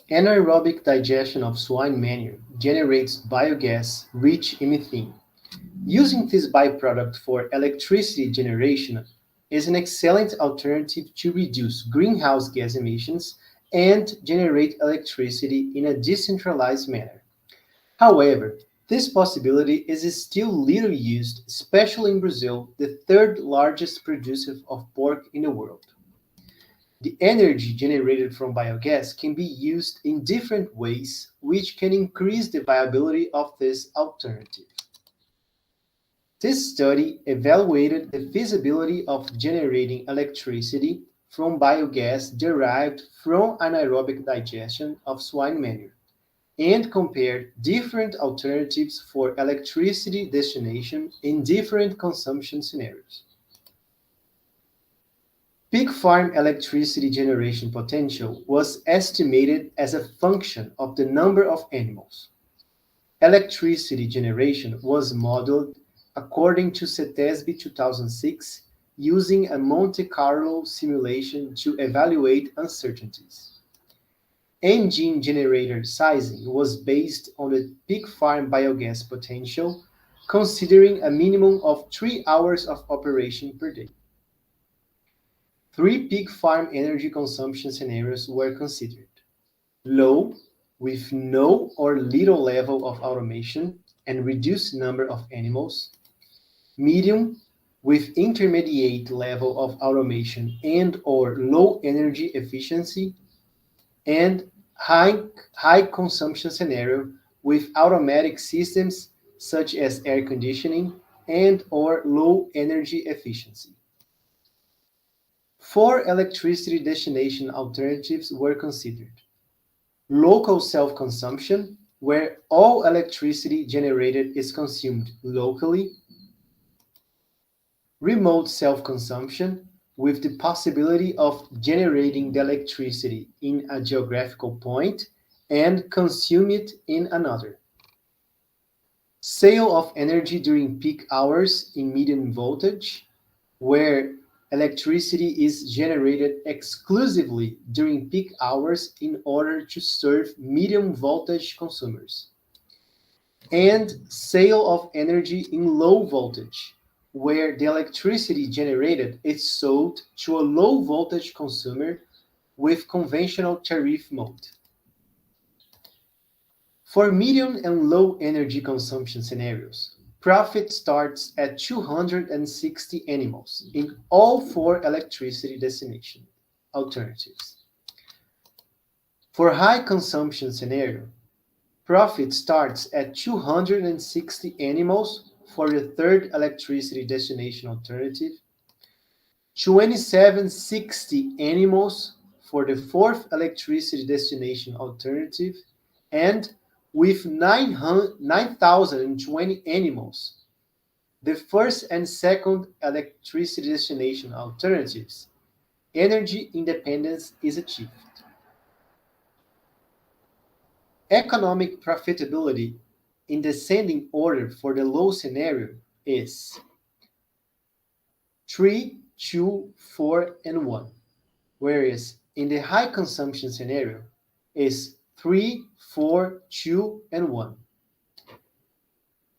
Anaerobic digestion of swine manure generates biogas rich in methane. Using this byproduct for electricity generation is an excellent alternative to reduce greenhouse gas emissions and generate electricity in a decentralized manner. However, this possibility is still little used, especially in Brazil, the third largest producer of pork in the world. The energy generated from biogas can be used in different ways, which can increase the viability of this alternative. This study evaluated the feasibility of generating electricity from biogas derived from anaerobic digestion of swine manure and compared different alternatives for electricity destination in different consumption scenarios. Pig farm electricity generation potential was estimated as a function of the number of animals. Electricity generation was modeled according to CETESB 2006 using a Monte Carlo simulation to evaluate uncertainties. Engine generator sizing was based on the pig farm biogas potential, considering a minimum of 3 hours of operation per day. Three pig farm energy consumption scenarios were considered: low, with no or little level of automation and reduced number of animals; medium, with intermediate level of automation and or low energy efficiency; and high consumption scenario with automatic systems such as air conditioning and or low energy efficiency. Four electricity destination alternatives were considered: local self-consumption, where all electricity generated is consumed locally; remote self-consumption, with the possibility of generating the electricity in a geographical point and consume it in another; sale of energy during peak hours in medium voltage, where electricity is generated exclusively during peak hours in order to serve medium voltage consumers; and sale of energy in low voltage, where the electricity generated is sold to a low voltage consumer with conventional tariff mode. For medium and low energy consumption scenarios, profit starts at 260 animals in all four electricity destination alternatives. For high consumption scenario, profit starts at 260 animals for the third electricity destination alternative, 2760 animals for the fourth electricity destination alternative, and with 9,020 animals, the first and second electricity destination alternatives, energy independence is achieved. Economic profitability in descending order for the low scenario is 3, 2, 4, and 1, whereas in the high consumption scenario is 3, 4, 2, and 1.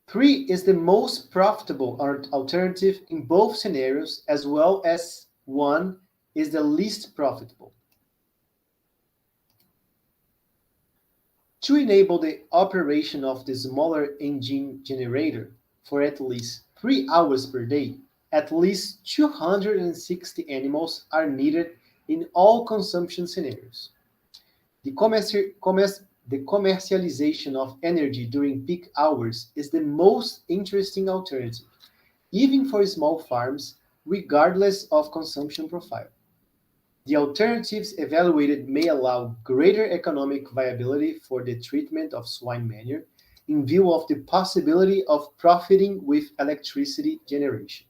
3 is the most profitable alternative in both scenarios, as well as 1 is the least profitable. To enable the operation of the smaller engine generator for at least 3 hours per day, at least 260 animals are needed in all consumption scenarios. The commercialization of energy during peak hours is the most interesting alternative, even for small farms, regardless of consumption profile. The alternatives evaluated may allow greater economic viability for the treatment of swine manure in view of the possibility of profiting with electricity generation.